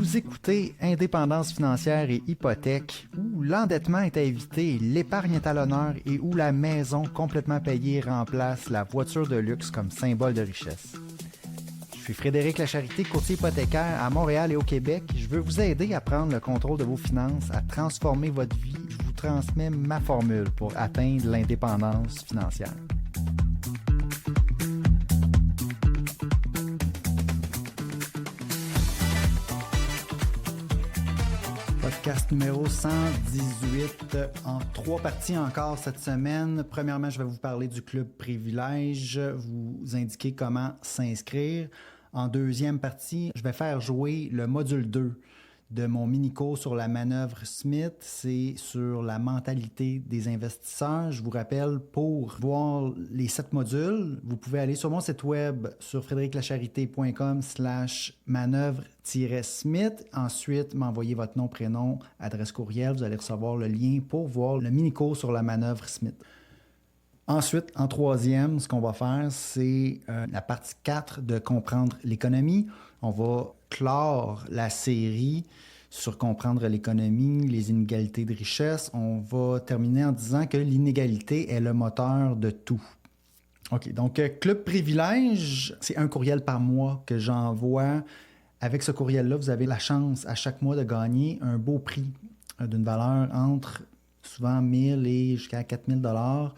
Vous écoutez Indépendance financière et hypothèque, où l'endettement est à éviter, l'épargne est à l'honneur et où la maison complètement payée remplace la voiture de luxe comme symbole de richesse. Je suis Frédéric Lacharité, courtier hypothécaire à Montréal et au Québec. Je veux vous aider à prendre le contrôle de vos finances, à transformer votre vie. Je vous transmets ma formule pour atteindre l'indépendance financière. Podcast numéro 118 en 3 parties encore cette semaine. Premièrement, je vais vous parler du Club Privilège, vous indiquer comment s'inscrire. En deuxième partie, je vais faire jouer le module 2 de mon mini-cours sur la manœuvre Smith. C'est sur la mentalité des investisseurs. Je vous rappelle, pour voir les 7 modules, vous pouvez aller sur mon site web sur frédériclacharité.com/manœuvre-smith. Ensuite, m'envoyer votre nom, prénom, adresse courriel. Vous allez recevoir le lien pour voir le mini-cours sur la manœuvre Smith. Ensuite, en troisième, ce qu'on va faire, c'est la partie 4 de Comprendre l'économie. On va clore la série sur Comprendre l'économie, les inégalités de richesse. On va terminer en disant que l'inégalité est le moteur de tout. OK, donc Club Privilège, c'est un courriel par mois que j'envoie. Avec ce courriel-là, vous avez la chance à chaque mois de gagner un beau prix d'une valeur entre souvent 1000 et jusqu'à 4000 $.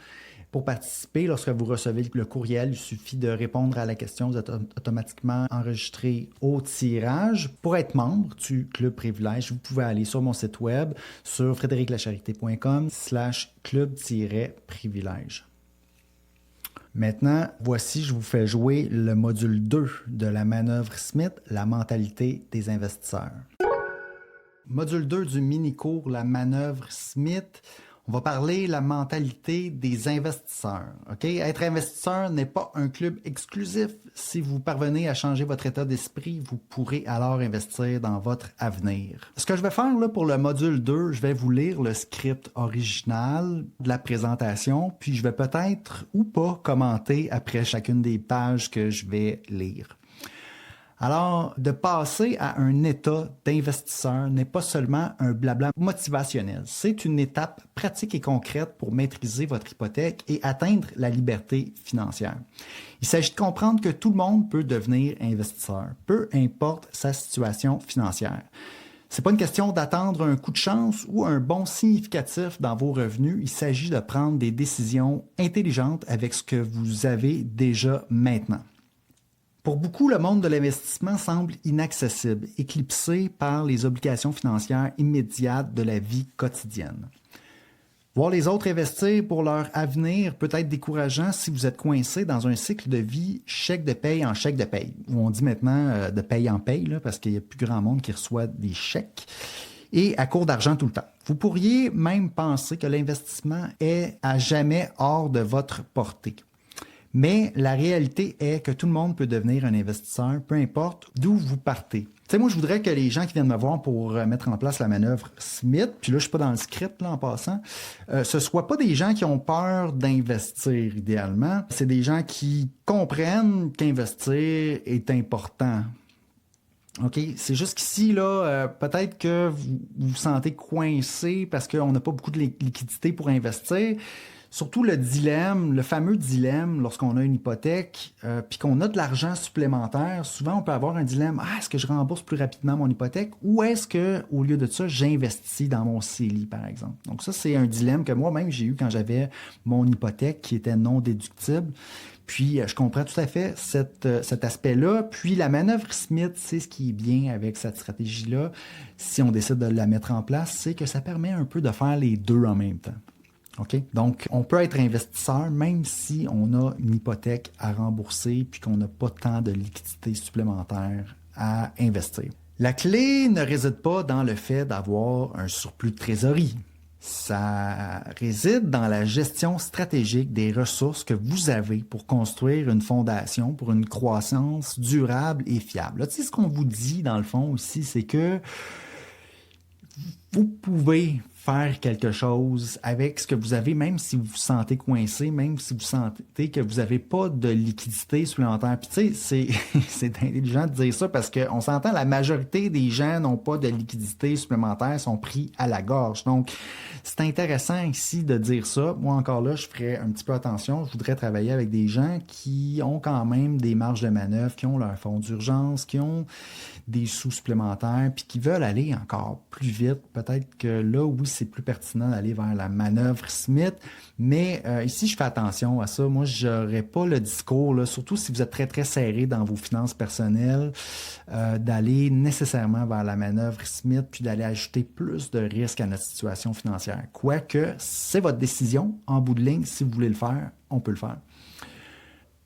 Pour participer, lorsque vous recevez le courriel, il suffit de répondre à la question. Vous êtes automatiquement enregistré au tirage. Pour être membre du Club Privilège, vous pouvez aller sur mon site web sur frédériclacharité.com/club-privilège. Maintenant, voici, je vous fais jouer le module 2 de la manœuvre Smith, la mentalité des investisseurs. Module 2 du mini-cours, la manœuvre Smith. On va parler de la mentalité des investisseurs. Okay? Être investisseur n'est pas un club exclusif. Si vous parvenez à changer votre état d'esprit, vous pourrez alors investir dans votre avenir. Ce que je vais faire là, pour le module 2, je vais vous lire le script original de la présentation, puis je vais peut-être ou pas commenter après chacune des pages que je vais lire. Alors, de passer à un état d'investisseur n'est pas seulement un blabla motivationnel. C'est une étape pratique et concrète pour maîtriser votre hypothèque et atteindre la liberté financière. Il s'agit de comprendre que tout le monde peut devenir investisseur, peu importe sa situation financière. C'est pas une question d'attendre un coup de chance ou un bond significatif dans vos revenus. Il s'agit de prendre des décisions intelligentes avec ce que vous avez déjà maintenant. Pour beaucoup, le monde de l'investissement semble inaccessible, éclipsé par les obligations financières immédiates de la vie quotidienne. Voir les autres investir pour leur avenir peut être décourageant si vous êtes coincé dans un cycle de vie chèque de paye en chèque de paye, où on dit maintenant de paye en paye, là, parce qu'il y a plus grand monde qui reçoit des chèques, et à court d'argent tout le temps. Vous pourriez même penser que l'investissement est à jamais hors de votre portée. Mais la réalité est que tout le monde peut devenir un investisseur, peu importe d'où vous partez. Tu sais, moi, je voudrais que les gens qui viennent me voir pour mettre en place la manœuvre Smith, puis là, je suis pas dans le script, là, en passant, ce soit pas des gens qui ont peur d'investir, idéalement. C'est des gens qui comprennent qu'investir est important. OK? C'est juste qu'ici, là, peut-être que vous vous sentez coincé parce qu'on n'a pas beaucoup de liquidité pour investir. Surtout le dilemme, le fameux dilemme lorsqu'on a une hypothèque puis qu'on a de l'argent supplémentaire, souvent on peut avoir un dilemme, est-ce que je rembourse plus rapidement mon hypothèque ou est-ce que au lieu de ça, j'investis dans mon CELI par exemple. Donc ça, c'est un dilemme que moi-même j'ai eu quand j'avais mon hypothèque qui était non déductible. Puis je comprends tout à fait cet aspect-là. Puis la manœuvre Smith, c'est ce qui est bien avec cette stratégie-là, si on décide de la mettre en place, c'est que ça permet un peu de faire les deux en même temps. Okay? Donc, on peut être investisseur même si on a une hypothèque à rembourser puis qu'on n'a pas tant de liquidité supplémentaire à investir. La clé ne réside pas dans le fait d'avoir un surplus de trésorerie. Ça réside dans la gestion stratégique des ressources que vous avez pour construire une fondation pour une croissance durable et fiable. Là, tu sais, ce qu'on vous dit dans le fond ici, c'est que vous pouvez faire quelque chose avec ce que vous avez, même si vous vous sentez coincé, même si vous sentez que vous n'avez pas de liquidité supplémentaire. Puis tu sais, c'est intelligent de dire ça parce qu'on s'entend, la majorité des gens n'ont pas de liquidité supplémentaire, sont pris à la gorge. Donc, c'est intéressant ici de dire ça. Moi, encore là, je ferais un petit peu attention. Je voudrais travailler avec des gens qui ont quand même des marges de manœuvre, qui ont leur fonds d'urgence, qui ont des sous supplémentaires, puis qui veulent aller encore plus vite. Peut-être que là, oui, c'est plus pertinent d'aller vers la manœuvre Smith, mais ici, je fais attention à ça. Moi, je n'aurais pas le discours, là, surtout si vous êtes très, très serré dans vos finances personnelles, d'aller nécessairement vers la manœuvre Smith, puis d'aller ajouter plus de risques à notre situation financière. Quoique, c'est votre décision. En bout de ligne, si vous voulez le faire, on peut le faire.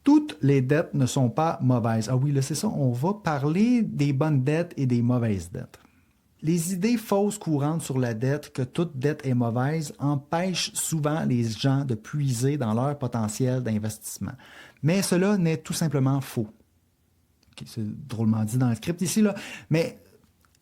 Toutes les dettes ne sont pas mauvaises. Ah oui, là, c'est ça. On va parler des bonnes dettes et des mauvaises dettes. Les idées fausses courantes sur la dette, que toute dette est mauvaise, empêchent souvent les gens de puiser dans leur potentiel d'investissement. Mais cela n'est tout simplement faux. Okay, c'est drôlement dit dans le script ici, là. Mais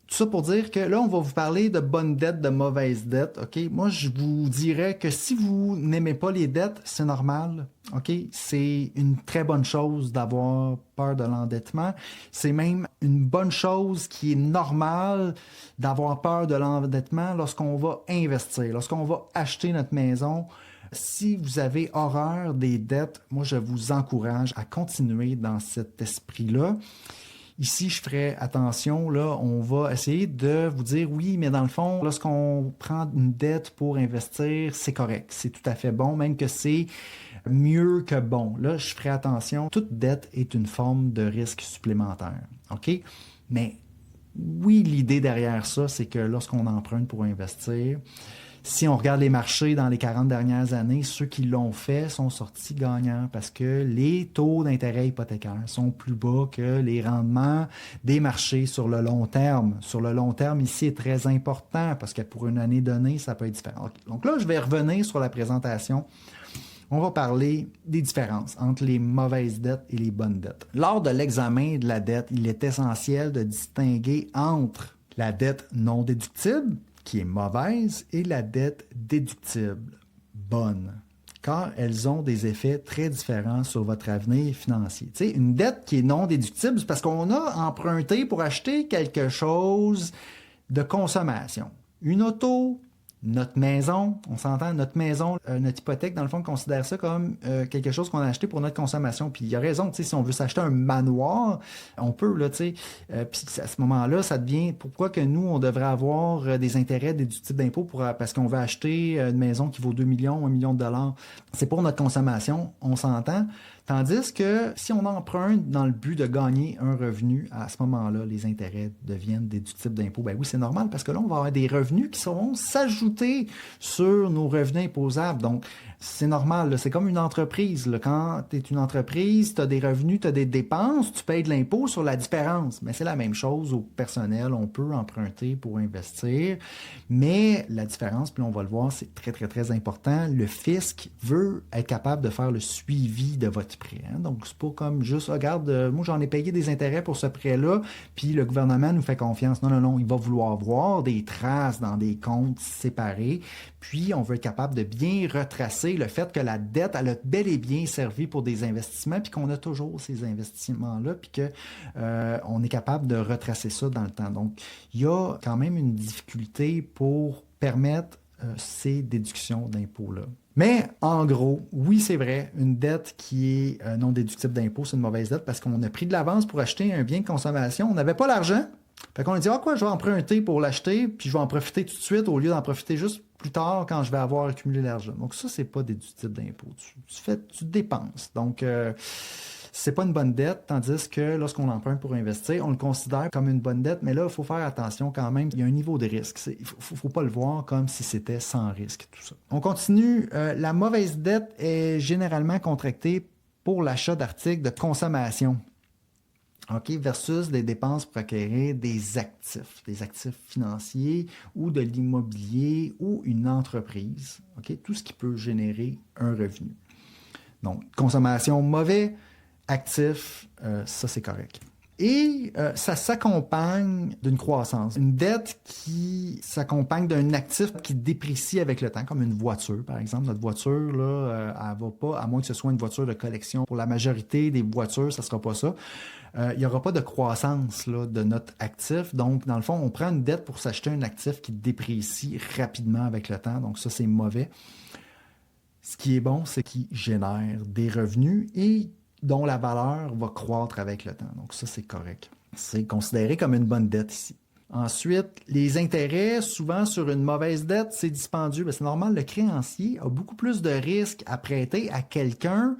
tout ça pour dire que là, on va vous parler de bonnes dettes, de mauvaises dettes. OK? Moi, je vous dirais que si vous n'aimez pas les dettes, c'est normal. OK? C'est une très bonne chose d'avoir peur de l'endettement. C'est même une bonne chose qui est normale d'avoir peur de l'endettement lorsqu'on va investir, lorsqu'on va acheter notre maison. Si vous avez horreur des dettes, moi, je vous encourage à continuer dans cet esprit-là. Ici, je ferai attention, là, on va essayer de vous dire oui, mais dans le fond, lorsqu'on prend une dette pour investir, c'est correct, c'est tout à fait bon, même que c'est mieux que bon. Là, je ferai attention, toute dette est une forme de risque supplémentaire, OK? Mais oui, l'idée derrière ça, c'est que lorsqu'on emprunte pour investir, si on regarde les marchés dans les 40 dernières années, ceux qui l'ont fait sont sortis gagnants parce que les taux d'intérêt hypothécaires sont plus bas que les rendements des marchés sur le long terme. Sur le long terme, ici, est très important parce que pour une année donnée, ça peut être différent. Okay. Donc là, je vais revenir sur la présentation. On va parler des différences entre les mauvaises dettes et les bonnes dettes. Lors de l'examen de la dette, il est essentiel de distinguer entre la dette non déductible, qui est mauvaise, et la dette déductible, bonne, car elles ont des effets très différents sur votre avenir financier. Tu sais, une dette qui est non déductible, c'est parce qu'on a emprunté pour acheter quelque chose de consommation. Une auto, notre maison, on s'entend, notre maison, notre hypothèque, dans le fond, on considère ça comme quelque chose qu'on a acheté pour notre consommation. Puis il y a raison, tu sais, si on veut s'acheter un manoir, on peut, là, tu sais. Puis à ce moment-là, ça devient, pourquoi que nous, on devrait avoir des intérêts déductibles d'impôt parce qu'on veut acheter une maison qui vaut 2 millions, 1 million de dollars. C'est pour notre consommation, on s'entend. Tandis que si on emprunte dans le but de gagner un revenu, à ce moment-là, les intérêts deviennent déductibles d'impôt. Ben oui, c'est normal parce que là, on va avoir des revenus qui seront s'ajouter sur nos revenus imposables. Donc, c'est normal, là. C'est comme une entreprise, là. Quand tu es une entreprise, tu as des revenus, tu as des dépenses, tu payes de l'impôt sur la différence. Mais c'est la même chose au personnel. On peut emprunter pour investir, mais la différence, puis on va le voir, c'est très, très, très important. Le fisc veut être capable de faire le suivi de votre prêt. Hein? Donc, c'est pas comme juste, regarde, moi, j'en ai payé des intérêts pour ce prêt-là, puis le gouvernement nous fait confiance. Non, non, non, il va vouloir voir des traces dans des comptes séparés, puis on veut être capable de bien retracer le fait que la dette, elle a bel et bien servi pour des investissements, puis qu'on a toujours ces investissements-là, puis qu'on est capable de retracer ça dans le temps. Donc, il y a quand même une difficulté pour permettre ces déductions d'impôts-là. Mais en gros, oui, c'est vrai, une dette qui est non déductible d'impôt, c'est une mauvaise dette parce qu'on a pris de l'avance pour acheter un bien de consommation. On n'avait pas l'argent. Fait qu'on a dit, ah quoi, je vais emprunter pour l'acheter, puis je vais en profiter tout de suite au lieu d'en profiter juste plus tard quand je vais avoir accumulé l'argent. Donc ça, c'est pas déductible d'impôt. Tu dépenses. Donc, c'est pas une bonne dette, tandis que lorsqu'on emprunte pour investir, on le considère comme une bonne dette, mais là, il faut faire attention quand même. Il y a un niveau de risque. Il faut pas le voir comme si c'était sans risque, tout ça. On continue. La mauvaise dette est généralement contractée pour l'achat d'articles de consommation. OK, versus des dépenses pour acquérir des actifs financiers ou de l'immobilier ou une entreprise. OK, tout ce qui peut générer un revenu. Donc, consommation mauvais, actif, ça c'est correct. Et ça s'accompagne d'une croissance. Une dette qui s'accompagne d'un actif qui déprécie avec le temps, comme une voiture, par exemple. Notre voiture, là, elle va pas, à moins que ce soit une voiture de collection. Pour la majorité des voitures, ça sera pas ça. Il n'y aura pas de croissance là, de notre actif. Donc, dans le fond, on prend une dette pour s'acheter un actif qui déprécie rapidement avec le temps. Donc, ça, c'est mauvais. Ce qui est bon, c'est qu'il génère des revenus et dont la valeur va croître avec le temps. Donc ça, c'est correct. C'est considéré comme une bonne dette ici. Ensuite, les intérêts, souvent sur une mauvaise dette, c'est dispendieux. C'est normal, le créancier a beaucoup plus de risques à prêter à quelqu'un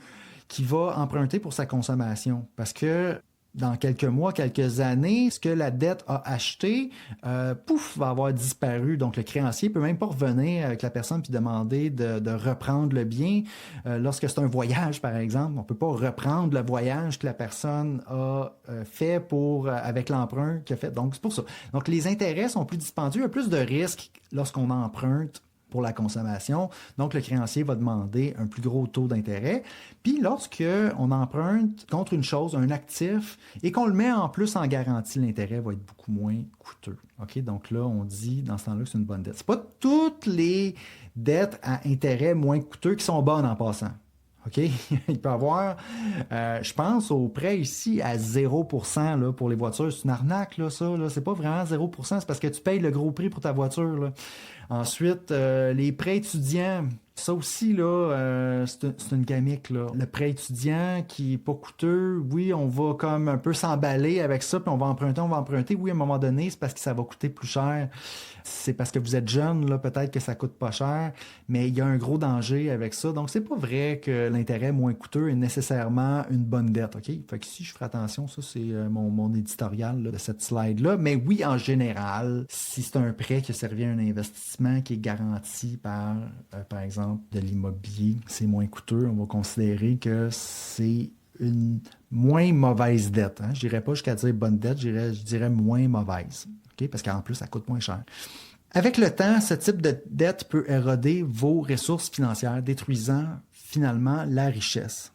qui va emprunter pour sa consommation. Parce que dans quelques mois, quelques années, ce que la dette a acheté, va avoir disparu. Donc, le créancier peut même pas revenir avec la personne puis demander de reprendre le bien. Lorsque c'est un voyage, par exemple, on peut pas reprendre le voyage que la personne a fait avec l'emprunt qu'elle a fait. Donc, c'est pour ça. Donc, les intérêts sont plus dispendieux. Il y a plus de risques lorsqu'on emprunte pour la consommation. Donc, le créancier va demander un plus gros taux d'intérêt. Puis, lorsque on emprunte contre une chose, un actif, et qu'on le met en plus en garantie, l'intérêt va être beaucoup moins coûteux. OK? Donc là, on dit, dans ce temps-là, que c'est une bonne dette. C'est pas toutes les dettes à intérêt moins coûteux qui sont bonnes en passant. OK? Il peut y avoir, je pense, au prêt ici à 0% là, pour les voitures. C'est une arnaque, là, ça. Là. C'est pas vraiment 0%, c'est parce que tu payes le gros prix pour ta voiture. Là. Ensuite, les prêts étudiants, ça aussi, là, c'est une gamique. Là. Le prêt étudiant qui n'est pas coûteux, oui, on va comme un peu s'emballer avec ça, puis on va emprunter. Oui, à un moment donné, c'est parce que ça va coûter plus cher. C'est parce que vous êtes jeune, là, peut-être que ça coûte pas cher, mais il y a un gros danger avec ça. Donc, c'est pas vrai que l'intérêt moins coûteux est nécessairement une bonne dette, OK? Fait que si je ferai attention, ça, c'est mon éditorial là, de cette slide-là. Mais oui, en général, si c'est un prêt qui a servi à un investissement qui est garanti par exemple, de l'immobilier, c'est moins coûteux. On va considérer que c'est une moins mauvaise dette. Hein? Je dirais pas jusqu'à dire bonne dette, je dirais moins mauvaise. Okay? Parce qu'en plus, ça coûte moins cher. Avec le temps, ce type de dette peut éroder vos ressources financières, détruisant finalement la richesse.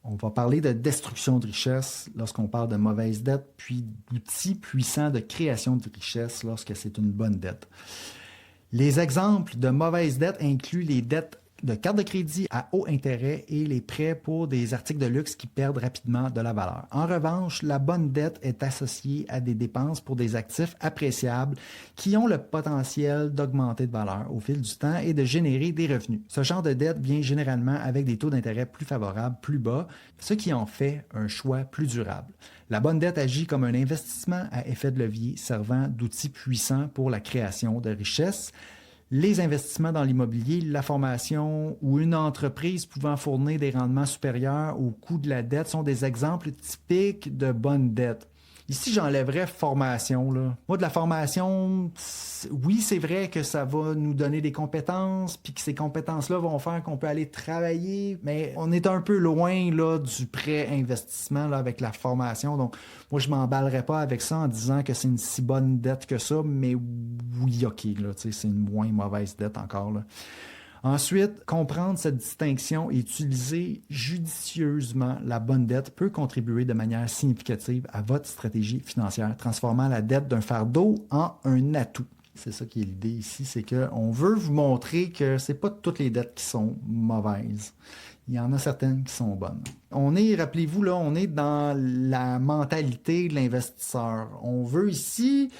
On va parler de destruction de richesse lorsqu'on parle de mauvaise dette, puis d'outils puissants de création de richesse lorsque c'est une bonne dette. Les exemples de mauvaises dettes incluent les dettes de carte de crédit à haut intérêt et les prêts pour des articles de luxe qui perdent rapidement de la valeur. En revanche, la bonne dette est associée à des dépenses pour des actifs appréciables qui ont le potentiel d'augmenter de valeur au fil du temps et de générer des revenus. Ce genre de dette vient généralement avec des taux d'intérêt plus favorables, plus bas, ce qui en fait un choix plus durable. La bonne dette agit comme un investissement à effet de levier servant d'outil puissant pour la création de richesses. Les investissements dans l'immobilier, la formation ou une entreprise pouvant fournir des rendements supérieurs au coût de la dette sont des exemples typiques de bonne dette. Ici, j'enlèverais formation. Là. Moi, de la formation, oui, c'est vrai que ça va nous donner des compétences, puis que ces compétences-là vont faire qu'on peut aller travailler, mais on est un peu loin là, du pré-investissement là, avec la formation. Donc, moi, je ne m'emballerais pas avec ça en disant que c'est une si bonne dette que ça, mais oui, OK, là, c'est une moins mauvaise dette encore. Là. Ensuite, comprendre cette distinction et utiliser judicieusement la bonne dette peut contribuer de manière significative à votre stratégie financière, transformant la dette d'un fardeau en un atout. C'est ça qui est l'idée ici, c'est qu'on veut vous montrer que c'est pas toutes les dettes qui sont mauvaises. Il y en a certaines qui sont bonnes. Rappelez-vous, là, on est dans la mentalité de l'investisseur. On veut ici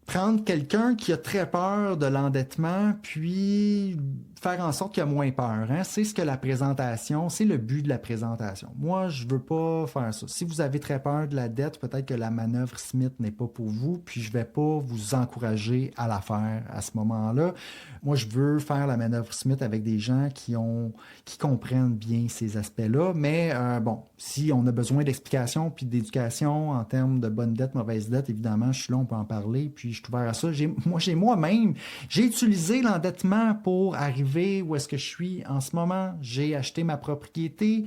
prendre quelqu'un qui a très peur de l'endettement, puis faire en sorte qu'il a moins peur. Hein? C'est ce que la présentation, c'est le but de la présentation. Moi, je veux pas faire ça. Si vous avez très peur de la dette, peut-être que la manœuvre Smith n'est pas pour vous, puis je vais pas vous encourager à la faire à ce moment-là. Moi, je veux faire la manœuvre Smith avec des gens qui comprennent bien ces aspects-là. Mais si on a besoin d'explications puis d'éducation en termes de bonne dette, mauvaise dette, évidemment, je suis là, on peut en parler, puis je suis ouvert à ça. Moi-même, j'ai utilisé l'endettement pour arriver où est-ce que je suis en ce moment. J'ai acheté ma propriété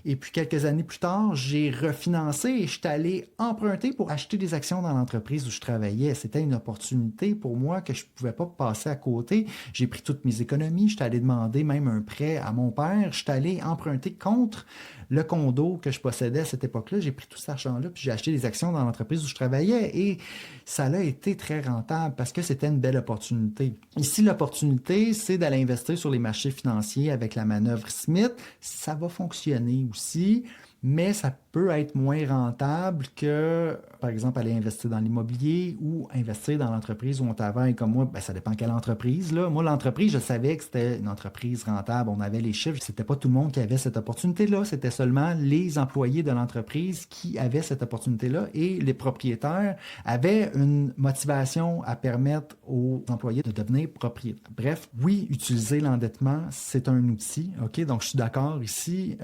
Et puis, quelques années plus tard, j'ai refinancé et je suis allé emprunter pour acheter des actions dans l'entreprise où je travaillais. C'était une opportunité pour moi que je ne pouvais pas passer à côté. J'ai pris toutes mes économies. Je suis allé demander même un prêt à mon père. Je suis allé emprunter contre le condo que je possédais à cette époque-là. J'ai pris tout cet argent-là puis j'ai acheté des actions dans l'entreprise où je travaillais et ça a été très rentable parce que c'était une belle opportunité. Ici, l'opportunité, c'est d'aller investir sur les marchés financiers avec la manœuvre Smith. Ça va fonctionner aussi, mais ça peut être moins rentable que, par exemple, aller investir dans l'immobilier ou investir dans l'entreprise où on travaille comme moi. Ben, ça dépend quelle entreprise, là. Moi, l'entreprise, je savais que c'était une entreprise rentable. On avait les chiffres. C'était pas tout le monde qui avait cette opportunité-là. C'était seulement les employés de l'entreprise qui avaient cette opportunité-là et les propriétaires avaient une motivation à permettre aux employés de devenir propriétaires. Bref, oui, utiliser l'endettement, c'est un outil. OK? Donc, je suis d'accord ici.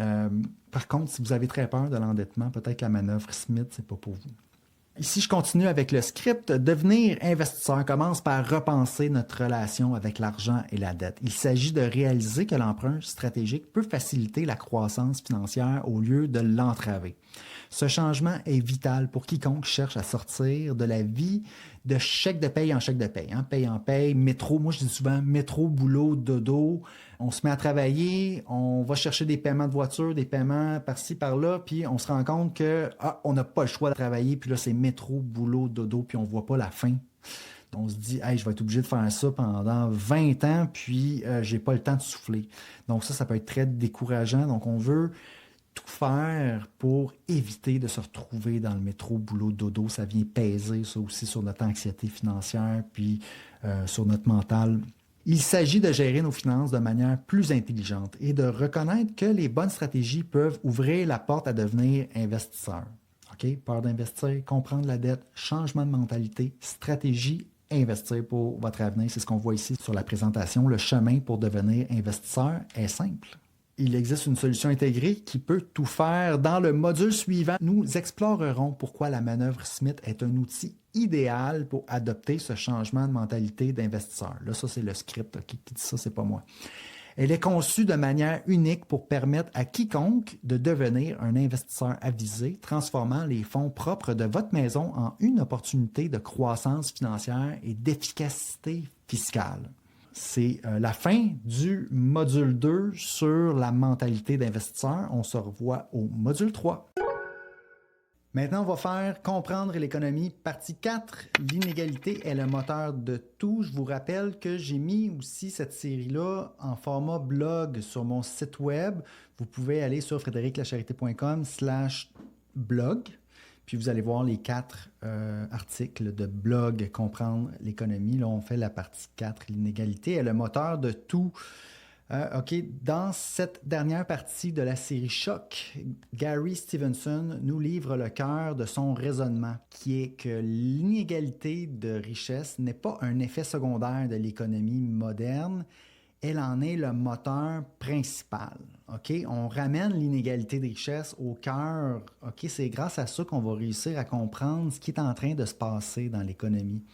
Par contre, si vous avez très peur de l'endettement, peut-être que la manœuvre Smith, c'est pas pour vous. Ici, je continue avec le script. Devenir investisseur commence par repenser notre relation avec l'argent et la dette. Il s'agit de réaliser que l'emprunt stratégique peut faciliter la croissance financière au lieu de l'entraver. Ce changement est vital pour quiconque cherche à sortir de la vie de chèque de paye en chèque de paye. Hein? Paye en paye, métro, moi je dis souvent métro, boulot, dodo. On se met à travailler, on va chercher des paiements de voiture, des paiements par-ci, par-là, puis on se rend compte que on n'a pas le choix de travailler, puis là c'est métro, boulot, dodo, puis on voit pas la fin. On se dit, hey, je vais être obligé de faire ça pendant 20 ans, puis j'ai pas le temps de souffler. Donc ça peut être très décourageant. Donc on veut tout faire pour éviter de se retrouver dans le métro, boulot, dodo. Ça vient peser ça aussi sur notre anxiété financière, puis sur notre mental. Il s'agit de gérer nos finances de manière plus intelligente et de reconnaître que les bonnes stratégies peuvent ouvrir la porte à devenir investisseur. OK? Peur d'investir, comprendre la dette, changement de mentalité, stratégie, investir pour votre avenir. C'est ce qu'on voit ici sur la présentation. Le chemin pour devenir investisseur est simple. Il existe une solution intégrée qui peut tout faire. Dans le module suivant, nous explorerons pourquoi la manœuvre Smith est un outil idéal pour adopter ce changement de mentalité d'investisseur. Là, ça, c'est le script qui dit ça, c'est pas moi. Elle est conçue de manière unique pour permettre à quiconque de devenir un investisseur avisé, transformant les fonds propres de votre maison en une opportunité de croissance financière et d'efficacité fiscale. C'est la fin du module 2 sur la mentalité d'investisseur. On se revoit au module 3. Maintenant, on va faire comprendre l'économie, partie 4. L'inégalité est le moteur de tout. Je vous rappelle que j'ai mis aussi cette série-là en format blog sur mon site web. Vous pouvez aller sur frédériclacharité.com/blog. Puis vous allez voir les 4 articles de blog Comprendre l'économie. Là, on fait la partie 4. L'inégalité est le moteur de tout. OK. Dans cette dernière partie de la série Choc, Gary Stevenson nous livre le cœur de son raisonnement, qui est que l'inégalité de richesse n'est pas un effet secondaire de l'économie moderne, elle en est le moteur principal. OK? On ramène l'inégalité de richesse au cœur. OK? C'est grâce à ça qu'on va réussir à comprendre ce qui est en train de se passer dans l'économie.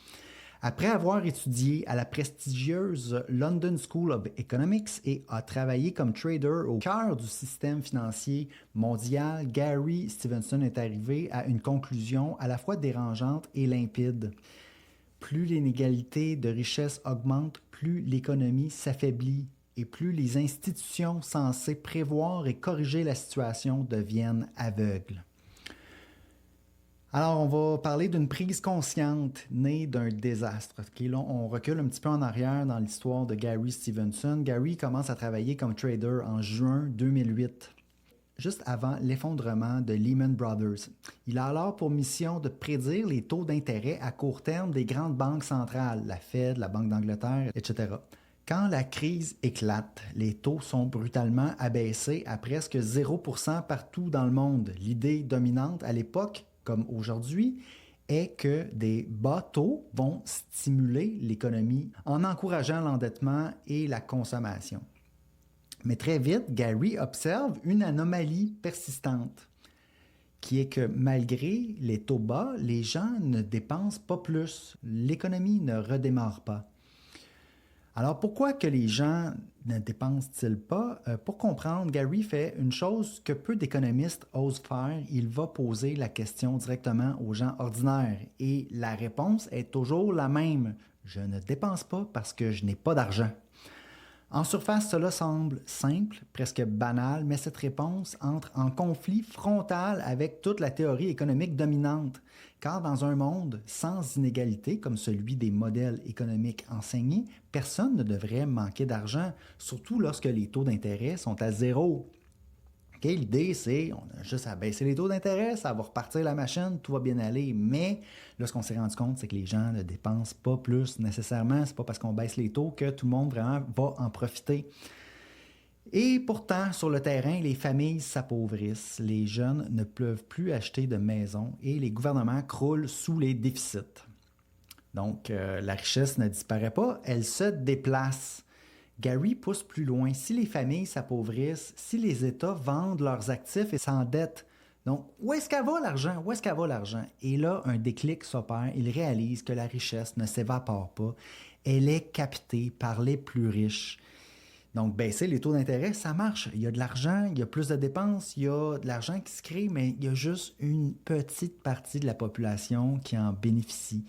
Après avoir étudié à la prestigieuse London School of Economics et a travaillé comme trader au cœur du système financier mondial, Gary Stevenson est arrivé à une conclusion à la fois dérangeante et limpide. Plus l'inégalité de richesse augmente, plus l'économie s'affaiblit et plus les institutions censées prévoir et corriger la situation deviennent aveugles. Alors, on va parler d'une prise consciente née d'un désastre. Okay, là, on recule un petit peu en arrière dans l'histoire de Gary Stevenson. Gary commence à travailler comme trader en juin 2008, juste avant l'effondrement de Lehman Brothers. Il a alors pour mission de prédire les taux d'intérêt à court terme des grandes banques centrales, la Fed, la Banque d'Angleterre, etc. Quand la crise éclate, les taux sont brutalement abaissés à presque 0% partout dans le monde. L'idée dominante à l'époque, comme aujourd'hui, est que des bas taux vont stimuler l'économie en encourageant l'endettement et la consommation. Mais très vite, Gary observe une anomalie persistante, qui est que malgré les taux bas, les gens ne dépensent pas plus. L'économie ne redémarre pas. Alors, pourquoi que les gens ne dépensent-ils pas? Pour comprendre, Gary fait une chose que peu d'économistes osent faire. Il va poser la question directement aux gens ordinaires. Et la réponse est toujours la même. Je ne dépense pas parce que je n'ai pas d'argent. En surface, cela semble simple, presque banal, mais cette réponse entre en conflit frontal avec toute la théorie économique dominante. Car dans un monde sans inégalité, comme celui des modèles économiques enseignés, personne ne devrait manquer d'argent, surtout lorsque les taux d'intérêt sont à zéro. Okay, l'idée, c'est on a juste à baisser les taux d'intérêt, ça va repartir la machine, tout va bien aller. Mais là, ce qu'on s'est rendu compte, c'est que les gens ne dépensent pas plus nécessairement. C'est pas parce qu'on baisse les taux que tout le monde vraiment va en profiter. Et pourtant, sur le terrain, les familles s'appauvrissent, les jeunes ne peuvent plus acheter de maison et les gouvernements croulent sous les déficits. Donc, la richesse ne disparaît pas, elle se déplace. Gary pousse plus loin. Si les familles s'appauvrissent, si les États vendent leurs actifs et s'endettent, donc où est-ce qu'elle va l'argent? Où est-ce qu'elle va l'argent? Et là, un déclic s'opère. Il réalise que la richesse ne s'évapore pas. Elle est captée par les plus riches. Donc, baisser les taux d'intérêt, ça marche. Il y a de l'argent, il y a plus de dépenses, il y a de l'argent qui se crée, mais il y a juste une petite partie de la population qui en bénéficie.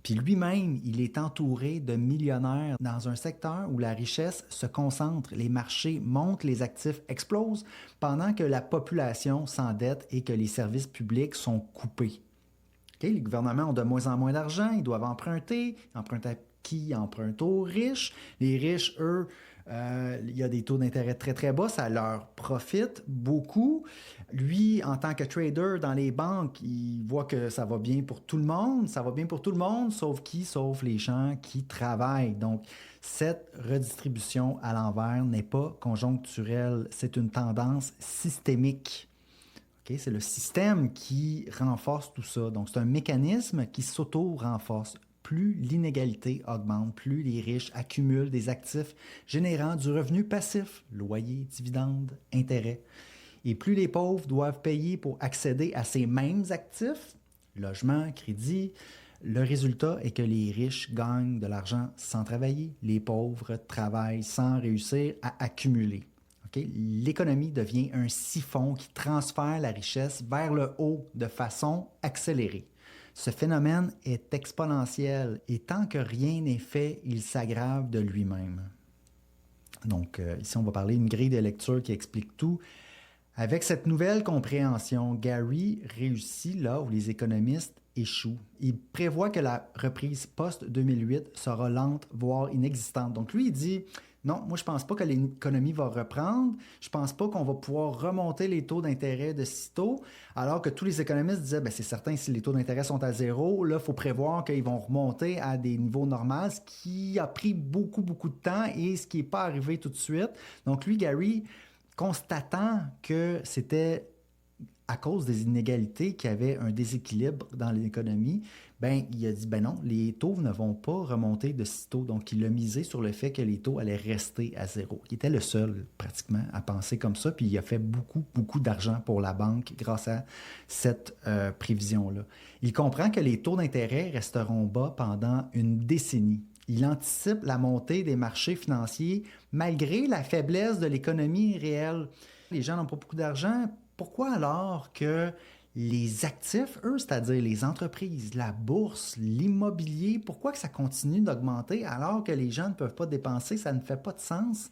Puis lui-même, il est entouré de millionnaires dans un secteur où la richesse se concentre, les marchés montent, les actifs explosent, pendant que la population s'endette et que les services publics sont coupés. Okay? Les gouvernements ont de moins en moins d'argent, ils doivent emprunter. Ils empruntent à qui? Ils empruntent aux riches. Les riches, eux, il y a des taux d'intérêt très, très bas, ça leur profite beaucoup. Lui, en tant que trader dans les banques, il voit que ça va bien pour tout le monde. Ça va bien pour tout le monde, sauf qui? Sauf les gens qui travaillent. Donc, cette redistribution à l'envers n'est pas conjoncturelle, c'est une tendance systémique. Okay? C'est le système qui renforce tout ça. Donc, c'est un mécanisme qui s'auto-renforce. Plus l'inégalité augmente, plus les riches accumulent des actifs générant du revenu passif, loyer, dividendes, intérêts. Et plus les pauvres doivent payer pour accéder à ces mêmes actifs, logement, crédit, le résultat est que les riches gagnent de l'argent sans travailler, les pauvres travaillent sans réussir à accumuler. Okay? L'économie devient un siphon qui transfère la richesse vers le haut de façon accélérée. Ce phénomène est exponentiel et tant que rien n'est fait, il s'aggrave de lui-même. Donc, ici, on va parler d'une grille de lecture qui explique tout. Avec cette nouvelle compréhension, Gary réussit là où les économistes échouent. Il prévoit que la reprise post-2008 sera lente, voire inexistante. Donc, lui, il dit non, moi, je ne pense pas que l'économie va reprendre. Je ne pense pas qu'on va pouvoir remonter les taux d'intérêt de sitôt. Alors que tous les économistes disaient, c'est certain, si les taux d'intérêt sont à zéro, là, il faut prévoir qu'ils vont remonter à des niveaux normaux, ce qui a pris beaucoup, beaucoup de temps et ce qui n'est pas arrivé tout de suite. Donc, lui, Gary, constatant que c'était à cause des inégalités qu'il y avait un déséquilibre dans l'économie, il a dit, non, les taux ne vont pas remonter de sitôt. Donc, il a misé sur le fait que les taux allaient rester à zéro. Il était le seul, pratiquement, à penser comme ça, puis il a fait beaucoup, beaucoup d'argent pour la banque grâce à cette prévision-là. Il comprend que les taux d'intérêt resteront bas pendant une décennie. Il anticipe la montée des marchés financiers malgré la faiblesse de l'économie réelle. Les gens n'ont pas beaucoup d'argent. Pourquoi alors que les actifs, eux, c'est-à-dire les entreprises, la bourse, l'immobilier, pourquoi que ça continue d'augmenter alors que les gens ne peuvent pas dépenser? Ça ne fait pas de sens.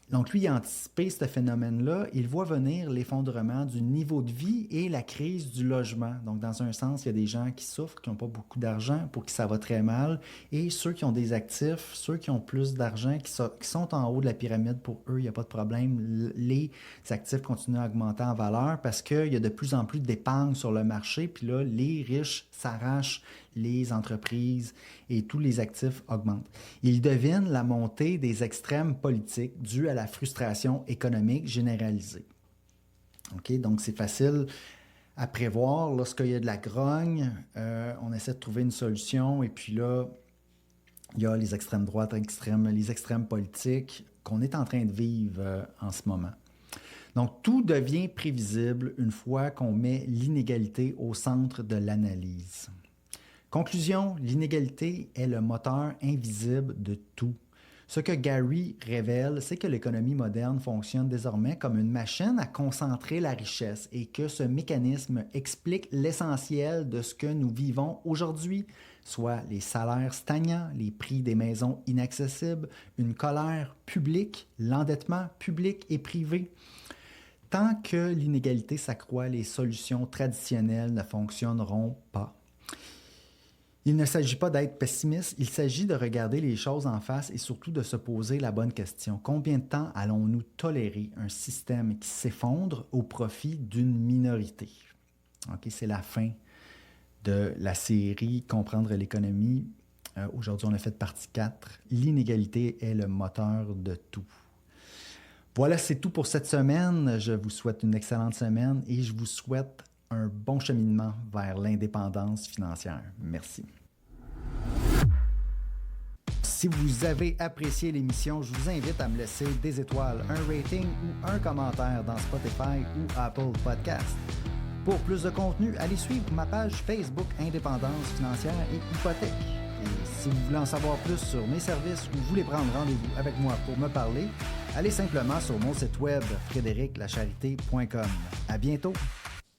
Donc, lui, il a anticipé ce phénomène-là. Il voit venir l'effondrement du niveau de vie et la crise du logement. Donc, dans un sens, il y a des gens qui souffrent, qui n'ont pas beaucoup d'argent, pour qui ça va très mal. Et ceux qui ont des actifs, ceux qui ont plus d'argent, qui sont en haut de la pyramide, pour eux, il n'y a pas de problème. Les actifs continuent à augmenter en valeur parce qu'il y a de plus en plus d'épargne sur le marché. Puis là, les riches s'arrachent les entreprises et tous les actifs augmentent. Il devine la montée des extrêmes politiques due à la frustration économique généralisée. Okay? Donc, c'est facile à prévoir. Lorsqu'il y a de la grogne, on essaie de trouver une solution et puis là, il y a les extrêmes droites, les extrêmes politiques qu'on est en train de vivre en ce moment. Donc, tout devient prévisible une fois qu'on met l'inégalité au centre de l'analyse. Conclusion, l'inégalité est le moteur invisible de tout. Ce que Gary révèle, c'est que l'économie moderne fonctionne désormais comme une machine à concentrer la richesse et que ce mécanisme explique l'essentiel de ce que nous vivons aujourd'hui, soit les salaires stagnants, les prix des maisons inaccessibles, une colère publique, l'endettement public et privé. Tant que l'inégalité s'accroît, les solutions traditionnelles ne fonctionneront pas. Il ne s'agit pas d'être pessimiste, il s'agit de regarder les choses en face et surtout de se poser la bonne question. Combien de temps allons-nous tolérer un système qui s'effondre au profit d'une minorité? Okay, c'est la fin de la série Comprendre l'économie. Aujourd'hui, on a fait partie 4. L'inégalité est le moteur de tout. Voilà, c'est tout pour cette semaine. Je vous souhaite une excellente semaine et je vous souhaite un bon cheminement vers l'indépendance financière. Merci. Si vous avez apprécié l'émission, je vous invite à me laisser des étoiles, un rating ou un commentaire dans Spotify ou Apple Podcasts. Pour plus de contenu, allez suivre ma page Facebook Indépendance financière et hypothèque. Et si vous voulez en savoir plus sur mes services ou voulez prendre rendez-vous avec moi pour me parler, allez simplement sur mon site web frédériclacharité.com. À bientôt!